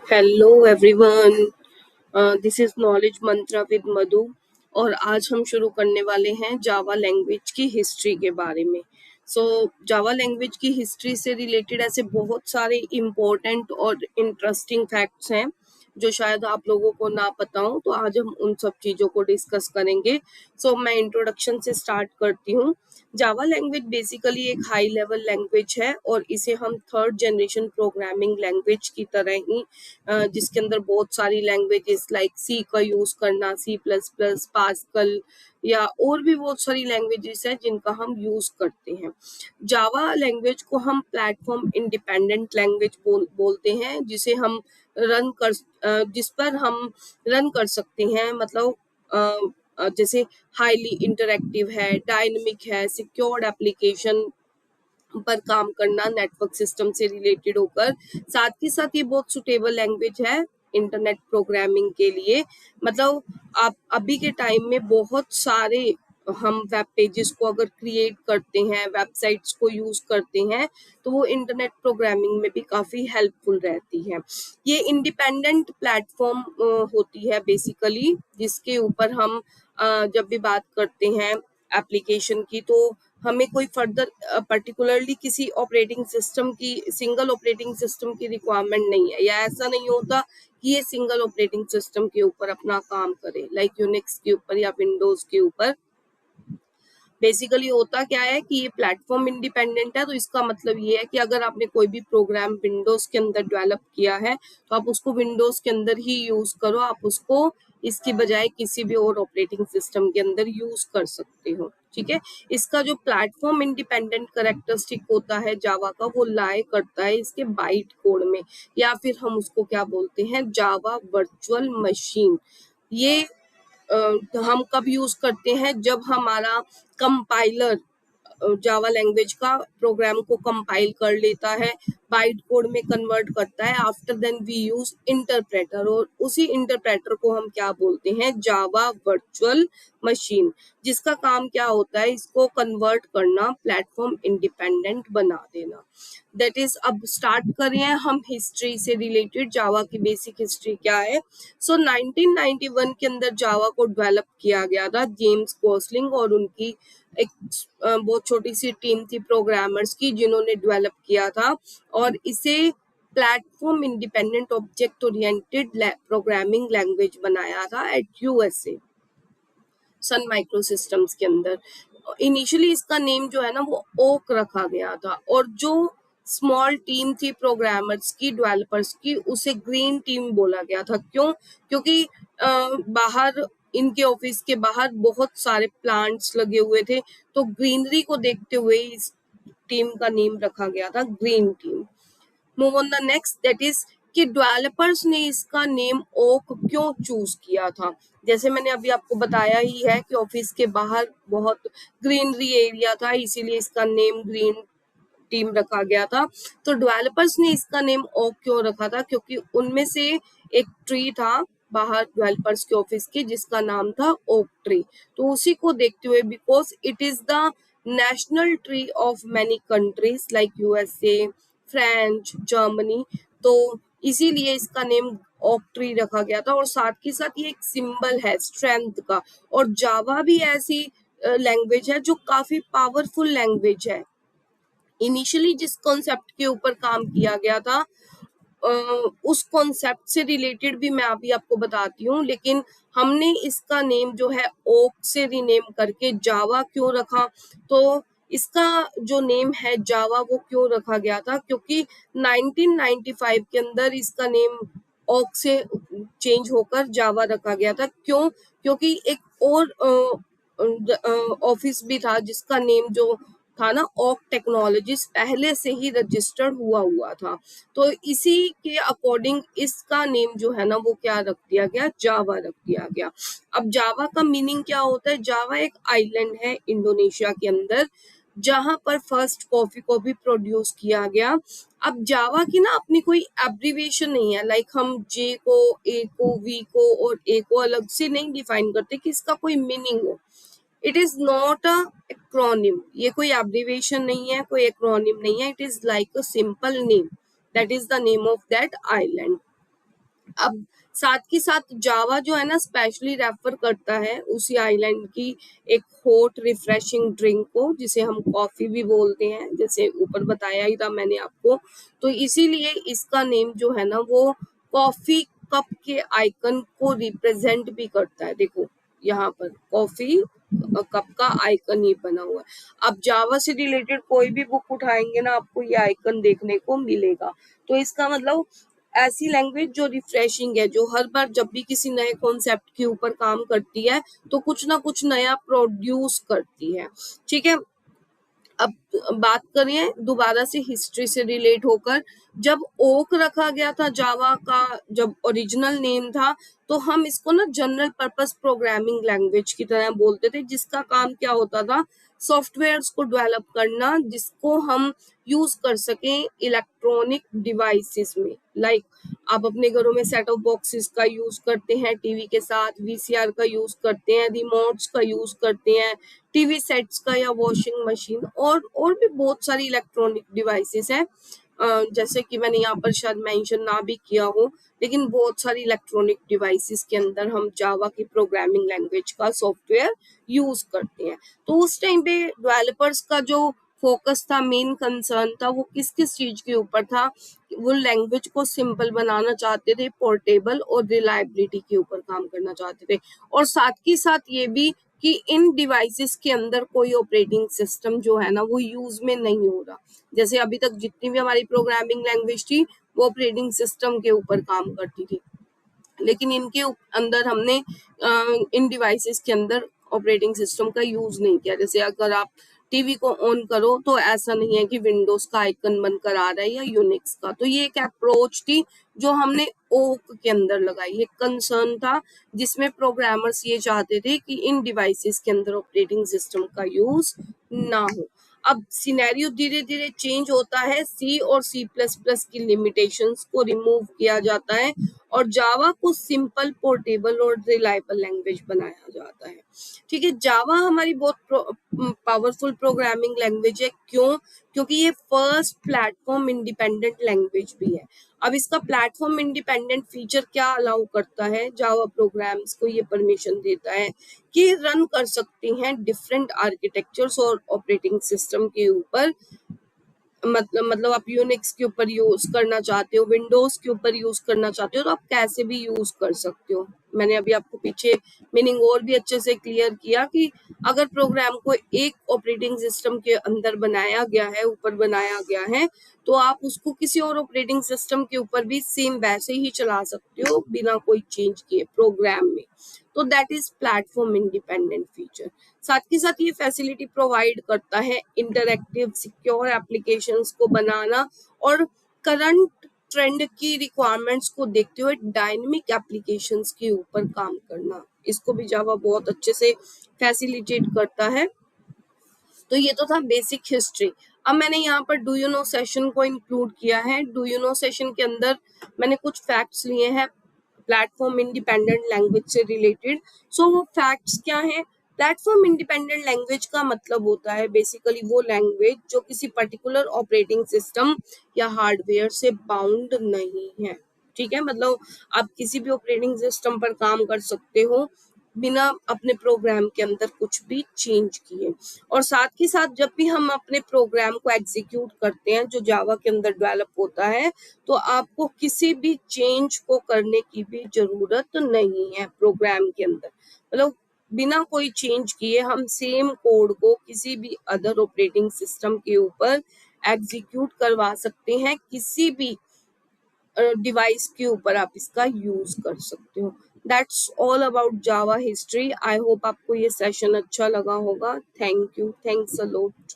Hello everyone, this is knowledge mantra with Madhu. और आज हम शुरू करने वाले हैं जावा लैंग्वेज की हिस्ट्री के बारे में। जावा लैंग्वेज की हिस्ट्री से रिलेटेड ऐसे बहुत सारे इम्पोर्टेंट और इंटरेस्टिंग फैक्ट्स हैं जो शायद आप लोगों को ना पता हो, तो आज हम उन सब चीज़ों को डिस्कस करेंगे। मैं इंट्रोडक्शन से स्टार्ट करती हूँ। जावा लैंग्वेज बेसिकली एक हाई लेवल लैंग्वेज है और इसे हम थर्ड जनरेशन प्रोग्रामिंग लैंग्वेज की तरह ही जिसके अंदर बहुत सारी लैंग्वेजेस लाइक सी का यूज करना, C++, पास्कल या और भी बहुत सारी लैंग्वेजेस हैं जिनका हम यूज करते हैं। जावा लैंग्वेज को हम प्लेटफॉर्म इंडिपेंडेंट लैंग्वेज बोलते हैं, जिसे हम जिस पर हम रन कर सकते हैं। मतलब जैसे हाईली इंटरैक्टिव है, डायनेमिक है, सिक्योर्ड एप्लीकेशन पर काम करना नेटवर्क सिस्टम से रिलेटेड होकर। साथ ही साथ ये बहुत सुटेबल लैंग्वेज है इंटरनेट प्रोग्रामिंग के लिए। मतलब आप अभी के टाइम में बहुत सारे हम वेब पेजेस को अगर क्रिएट करते हैं, वेबसाइट्स को यूज करते हैं, तो वो इंटरनेट प्रोग्रामिंग में भी काफी हेल्पफुल रहती है। ये इंडिपेंडेंट प्लेटफॉर्म होती है बेसिकली, जिसके ऊपर हम जब भी बात करते हैं एप्लीकेशन की, तो हमें कोई फर्दर पर्टिकुलरली किसी ऑपरेटिंग सिस्टम की, सिंगल ऑपरेटिंग सिस्टम की रिक्वायरमेंट नहीं है, या ऐसा नहीं होता कि ये सिंगल ऑपरेटिंग सिस्टम के ऊपर अपना काम करे, लाइक यूनिक्स के ऊपर या विंडोज के ऊपर। बेसिकली होता क्या है कि ये प्लेटफॉर्म इंडिपेंडेंट है, तो इसका मतलब ये है कि अगर आपने कोई भी प्रोग्राम विंडोज के अंदर डेवलप किया है, तो आप उसको विंडोज के अंदर ही यूज करो, आप उसको इसकी बजाय किसी भी और ऑपरेटिंग सिस्टम के अंदर यूज कर सकते हो। ठीक है। इसका जो प्लेटफॉर्म इंडिपेंडेंट कैरेक्टरिस्टिक होता है जावा का, वो लाई करता है इसके बाइट कोड में, या फिर हम उसको क्या बोलते हैं, जावा वर्चुअल मशीन। ये हम कब यूज करते हैं, जब हमारा कंपाइलर जावा लैंग्वेज का प्रोग्राम को कंपाइल कर लेता है, बाइट कोड में कन्वर्ट करता है, after then we use interpreter, और उसी इंटरप्रेटर को हम क्या बोलते हैं, जावा वर्चुअल मशीन, जिसका काम क्या होता है, इसको कन्वर्ट करना, प्लेटफॉर्म इंडिपेंडेंट बना देना। दैट इज, अब स्टार्ट करें हम हिस्ट्री से रिलेटेड, जावा की बेसिक हिस्ट्री क्या है। 1991 के अंदर जावा को डेवलप किया गया था जेम्स गोसलिंग और उनकी एक बहुत छोटी सी टीम थी प्रोग्रामर्स की, जिन्होंने डेवलप किया था, और इसे platform independent object oriented programming language बनाया था eight USA Sun micro systems के अंदर। इनिशियली इसका नेम जो है ना, वो ओक रखा गया था, और जो स्मॉल टीम थी प्रोग्रामर्स की, डेवलपर्स की, उसे ग्रीन टीम बोला गया था। क्यों? क्योंकि बाहर इनके ऑफिस के बाहर बहुत सारे प्लांट्स लगे हुए थे, तो ग्रीनरी को देखते हुए इस टीम का नेम रखा गया था green team. Move on the next, that is कि डेवलपर्स ने इसका नेम ओक क्यों चूज किया था। जैसे मैंने अभी आपको बताया ही है कि ऑफिस के बाहर बहुत ग्रीनरी एरिया था, इसीलिए इसका नेम ग्रीन टीम रखा गया था। तो डेवलपर्स ने इसका नेम ओक क्यों रखा था, क्योंकि उनमें से एक ट्री था बाहर डेवलपर्स के ऑफिस के, जिसका नाम था ओक ट्री। तो उसी को देखते हुए, because it is the national tree of many countries like USA, French, Germany, तो इसीलिए इसका नेम ओक ट्री रखा गया था। और साथ ही साथ ये एक सिंबल है स्ट्रेंथ का, और जावा भी ऐसी लैंग्वेज है जो काफी पावरफुल लैंग्वेज है। इनिशियली जिस कॉन्सेप्ट के ऊपर काम किया गया था, उस कॉन्सेप्ट से रिलेटेड भी मैं अभी आपको बताती हूँ, लेकिन हमने इसका नेम जो है ओक से रीनेम करके जावा क्यों रखा। तो इसका जो नेम है जावा, वो क्यों रखा गया था, क्योंकि 1995 के अंदर इसका नेम ओक से चेंज होकर जावा रखा गया था। क्यों? क्योंकि एक और ऑफिस भी था जिसका नेम जो था ना, ओक टेक्नोलॉजीज, पहले से ही रजिस्टर्ड हुआ था, तो इसी के अकॉर्डिंग इसका नेम जो है ना, वो क्या रख दिया गया, जावा रख दिया गया। अब जावा का मीनिंग क्या होता है, जावा एक आइलैंड है इंडोनेशिया के अंदर, जहां पर फर्स्ट कॉफी को भी प्रोड्यूस किया गया। अब जावा की ना अपनी कोई एब्रीविएशन नहीं है, लाइक हम जे को, ए को, वी को और ए को अलग से नहीं डिफाइन करते कि इसका कोई मीनिंग हो। It is not a acronym, ये कोई एब्रिविएशन नहीं है, कोई एक्रोनिम नहीं है, it is like a simple name, that is the name of that island. अब साथ के साथ जावा जो है ना स्पेशली रेफर करता है उसी आइलैंड की एक हॉट रिफ्रेशिंग ड्रिंक को, जिसे हम कॉफी भी बोलते हैं, जैसे ऊपर बताया ही था मैंने आपको। तो इसीलिए इसका नेम जो है ना वो कॉफी कप के आइकन को रिप्रेजेंट भी करता है। देखो यहाँ पर कॉफी कप का आइकन ही बना हुआ है। अब जावा से रिलेटेड कोई भी बुक उठाएंगे ना आपको ये आइकन देखने को मिलेगा। तो इसका मतलब ऐसी लैंग्वेज जो रिफ्रेशिंग है, जो हर बार जब भी किसी नए कॉन्सेप्ट के ऊपर काम करती है तो कुछ ना कुछ नया प्रोड्यूस करती है। ठीक है, अब बात करें दोबारा से हिस्ट्री से रिलेट होकर, जब ओक रखा गया था जावा का, जब ओरिजिनल नेम था, तो हम इसको ना जनरल पर्पस प्रोग्रामिंग लैंग्वेज की तरह बोलते थे, जिसका काम क्या होता था, सॉफ्टवेयर्स को डेवलप करना जिसको हम यूज कर सकें इलेक्ट्रॉनिक डिवाइसेस में। लाइक आप अपने घरों में सेट ऑफ बॉक्सेस का यूज करते हैं, टीवी के साथ वीसीआर का यूज करते हैं, रिमोट्स का यूज करते हैं, टीवी सेट्स का या वॉशिंग मशीन, और भी बहुत सारी इलेक्ट्रॉनिक डिवाइसेस हैं। जैसे कि मैंने यहाँ पर शायद मेंशन ना भी किया हो, लेकिन बहुत सारी इलेक्ट्रॉनिक डिवाइसेस के अंदर हम जावा की प्रोग्रामिंग लैंग्वेज का सॉफ्टवेयर यूज करते हैं। तो उस टाइम पे डेवलपर्स का जो फोकस था, मेन कंसर्न था, वो किस किस चीज के ऊपर था, वो लैंग्वेज को सिंपल बनाना चाहते थे, पोर्टेबल और रिलायबिलिटी के ऊपर काम करना चाहते थे, और साथ ही साथ ये भी कि इन डिवाइसेस के अंदर कोई ऑपरेटिंग सिस्टम जो है ना वो यूज में नहीं हो रहा। जैसे अभी तक जितनी भी हमारी प्रोग्रामिंग लैंग्वेज थी वो ऑपरेटिंग सिस्टम के ऊपर काम करती थी, लेकिन इनके अंदर हमने इन डिवाइसेस के अंदर ऑपरेटिंग सिस्टम का यूज नहीं किया। जैसे अगर आप टीवी को ऑन करो तो ऐसा नहीं है कि विंडोज का आइकन बनकर आ रहा है या यूनिक्स का। तो ये एक अप्रोच थी जो हमने ओक के अंदर लगाई, एक कंसर्न था जिसमें प्रोग्रामर्स ये चाहते थे कि इन डिवाइसेस के अंदर ऑपरेटिंग सिस्टम का यूज ना हो। अब सिनेरियो धीरे धीरे चेंज होता है, सी और सी प्लस प्लस की लिमिटेशंस को रिमूव किया जाता है और जावा को सिंपल, पोर्टेबल और रिलायबल लैंग्वेज बनाया जाता है। ठीक है, जावा हमारी बहुत पावरफुल प्रोग्रामिंग लैंग्वेज है। क्यों? क्योंकि ये फर्स्ट प्लेटफॉर्म इंडिपेंडेंट लैंग्वेज भी है। अब इसका प्लेटफॉर्म इंडिपेंडेंट फीचर क्या अलाउ करता है, जावा प्रोग्राम्स को ये परमिशन देता है कि रन कर सकती हैं डिफरेंट आर्किटेक्चर्स और ऑपरेटिंग सिस्टम के ऊपर। मतलब आप यूनिक्स के ऊपर यूज करना चाहते हो, विंडोज के ऊपर यूज करना चाहते हो, तो आप कैसे भी यूज कर सकते हो। मैंने अभी आपको पीछे मीनिंग और भी अच्छे से क्लियर किया कि अगर प्रोग्राम को एक ऑपरेटिंग सिस्टम के अंदर बनाया गया है, ऊपर बनाया गया है, तो आप उसको किसी और ऑपरेटिंग सिस्टम के ऊपर भी सेम वैसे ही चला सकते हो बिना कोई चेंज किए प्रोग्राम में। तो that is platform independent feature. साथ ही साथ ये फैसिलिटी प्रोवाइड करता है इंटरैक्टिव सिक्योर एप्लीकेशंस को बनाना और करंट ट्रेंड की रिक्वायरमेंट्स को देखते हुए डायनेमिक एप्लीकेशंस के ऊपर काम करना, इसको भी जावा बहुत अच्छे से फैसिलिटेट करता है। तो ये तो था बेसिक हिस्ट्री। अब मैंने यहाँ पर डू यू नो सेशन को इंक्लूड किया है। डू यू नो सेशन के अंदर मैंने कुछ फैक्ट्स लिए हैं प्लेटफॉर्म इंडिपेंडेंट लैंग्वेज से रिलेटेड। सो वो फैक्ट्स क्या हैं? प्लेटफॉर्म इंडिपेंडेंट लैंग्वेज का मतलब होता है बेसिकली वो लैंग्वेज जो किसी पर्टिकुलर ऑपरेटिंग सिस्टम या हार्डवेयर से बाउंड नहीं है। ठीक है, मतलब आप किसी भी ऑपरेटिंग सिस्टम पर काम कर सकते हो बिना अपने प्रोग्राम के अंदर कुछ भी चेंज किए। और साथ ही साथ जब भी हम अपने प्रोग्राम को एग्जीक्यूट करते हैं जो जावा के अंदर डेवलप होता है, तो आपको किसी भी चेंज को करने की भी जरूरत नहीं है प्रोग्राम के अंदर। मतलब बिना कोई चेंज किए हम सेम कोड को किसी भी अदर ऑपरेटिंग सिस्टम के ऊपर एग्जीक्यूट करवा सकते हैं, किसी भी डिवाइस के ऊपर आप इसका यूज कर सकते हो। That's all about Java history. I hope आपको ये सेशन अच्छा लगा होगा। Thank you, thanks a lot.